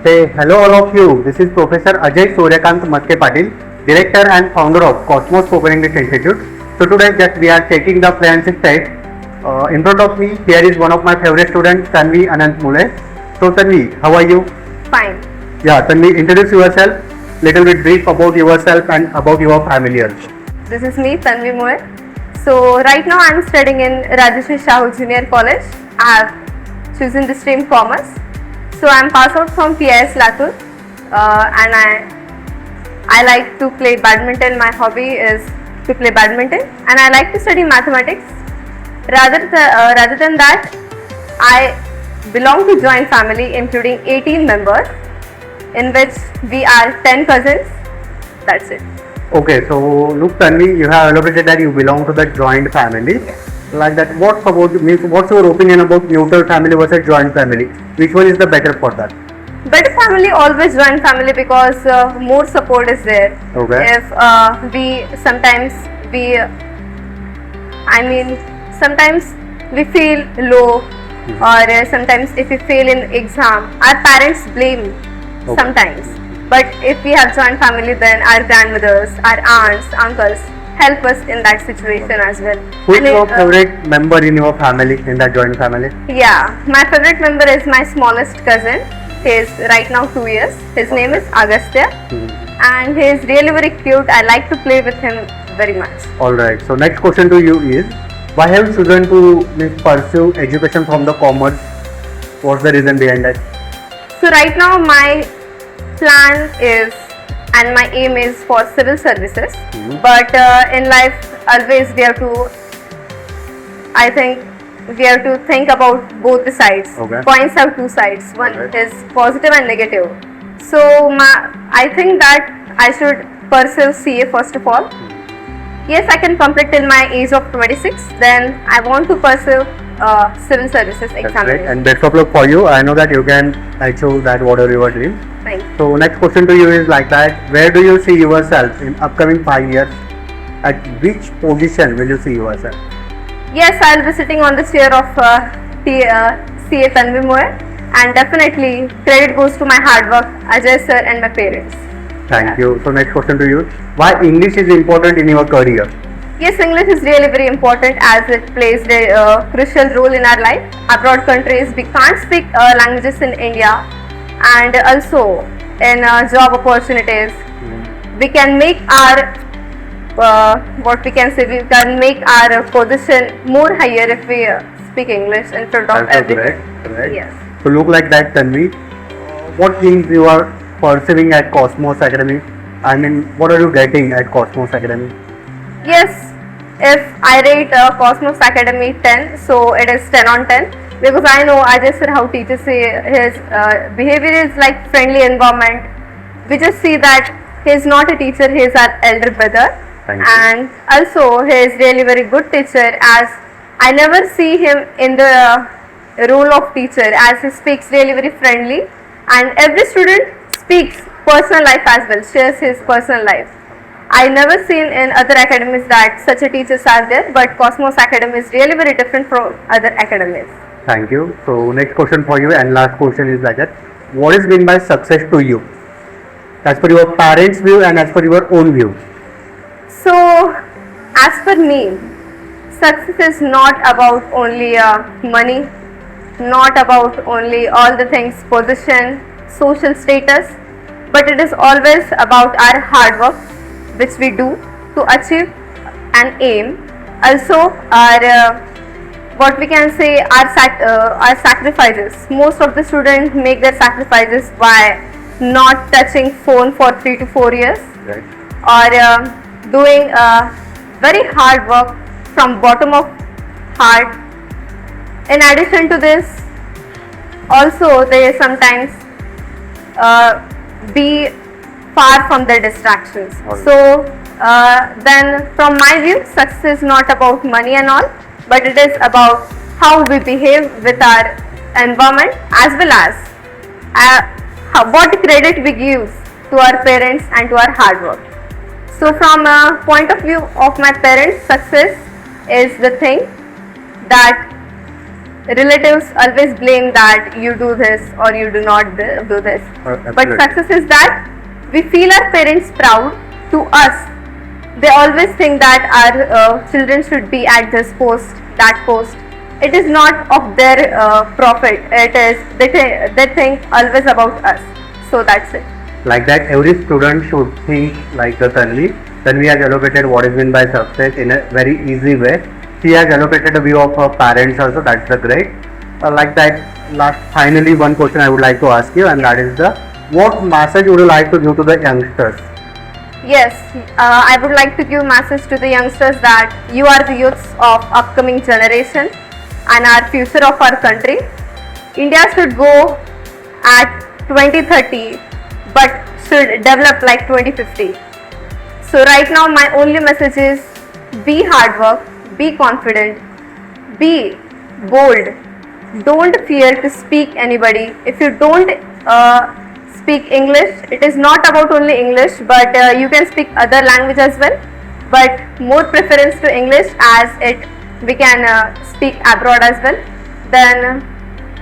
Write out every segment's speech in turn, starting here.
Say hello all of you. This is Professor Ajay Suryakant Matke Patil, Director and Founder of Cosmos Spoken English Institute. So today just we are taking the forensic test. In front of me here is one of my favorite students, Tanvi Anant Mule. So Tanvi, how are you? Fine. Yeah, Tanvi, introduce yourself. Little bit brief about yourself and about your family also. This is me, Tanvi Moe. So right now I am studying in Rajeshri Shahu Junior College. I have chosen the stream Commerce. So I am passed out from PIS Latur, and I like to play badminton. My hobby is to play badminton, and I like to study mathematics. Rather than that, I belong to joint family including 18 members, in which we are 10 cousins. That's it. Okay, so look Tanvi, you have elaborated that you belong to the joint family. Like that, what's your opinion about neutral family versus joint family? Which one is the better for that? Better family, always joint family, because more support is there. Okay. If sometimes we feel low, or sometimes if we fail in exam, our parents blame sometimes. But if we have joint family, then our grandmothers, our aunts, uncles help us in that situation as well. Who is And your favorite member in your family, in that joint family? Yeah, my favorite member is my smallest cousin. He is right now 2 years. His name is Agastya, and he is really very cute. I like to play with him very much. Alright, so next question to you is, why have you chosen to pursue education from the commerce? What's the reason behind that? So right now my plan is, and my aim is for civil services. But in life, always we have to, I think, we have to think about both the sides. Okay. Coins have two sides. One Okay. is positive and negative. So I think that I should pursue CA first of all. Yes, I can complete till my age of 26. Then I want to pursue civil services That's great, examination. and best of luck for you. I know that you can achieve that whatever your dream. Thank you. So next question to you is like that, where do you see yourself in upcoming 5 years? At which position will you see yourself? Yes, I'll be sitting on the chair of CA Tanvi Moe, and definitely credit goes to my hard work, Ajay sir and my parents. Thank you. So next question to you, why English is important in your career? Yes, English is really very important as it plays a crucial role in our life. Abroad countries, we can't speak languages in India, and also in job opportunities, we can make our we can make our position more higher if we speak English in front of That's everyone. correct. Yes. So look like that, Tanvi. What things you are pursuing at Cosmos Academy? I mean, what are you getting at Cosmos Academy? Yes, if I rate Cosmos Academy 10, so it is 10 on 10, because I know Ajay sir how teachers say his behavior is like friendly environment. We just see that he is not a teacher, he is our elder brother. Thank you. And also he is really very good teacher, as I never see him in the role of teacher, as he speaks really very friendly, and every student speaks personal life as well, shares his personal life. I never seen in other academies that such a teachers are there, but Cosmos Academy is really very different from other academies. Thank you. So next question for you and last question is like that, what is meant by success to you? As per your parents' view and as per your own view. So, as per me, success is not about only money, not about only all the things, position, social status, but it is always about our hard work which we do to achieve an aim. Also, our what we can say, our sacrifices. Most of the students make their sacrifices by not touching phone for 3 to 4 years, Right. or doing very hard work from bottom of heart. In addition to this, also they sometimes be far from their distractions. Alright. So then from my view, success is not about money and all, but it is about how we behave with our environment, as well as what credit we give to our parents and to our hard work. So from a point of view of my parents, success is the thing that relatives always blame that you do this or you do not do this. But Absolutely. success is that we feel our parents proud to us. They always think that our children should be at this post, that post. It is not of their profit. It is they think always about us. So that's it. Like that, every student should think like the Tanvi. Tanvi has allocated what is meant by success in a very easy way. She has allocated a view of her parents also. That's the great. Like that, finally, one question I would like to ask you, and that is the what message would you like to give to the youngsters? Yes, I would like to give message to the youngsters that you are the youths of upcoming generation and our future of our country. India should go at 2030 but should develop like 2050. So right now my only message is be hard work, be confident, be bold. Don't fear to speak anybody. If you don't speak English, it is not about only English, but you can speak other language as well. But more preference to English as it we can speak abroad as well. Then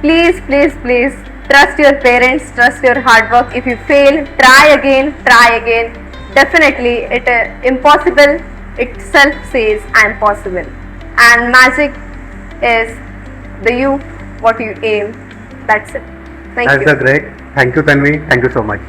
please, please, please trust your parents, trust your hard work. If you fail, try again, try again. Definitely, it impossible itself says I am possible. And magic is the you what you aim. That's it. Thank That's you. the great. Thank you, Tanvi. Thank you so much.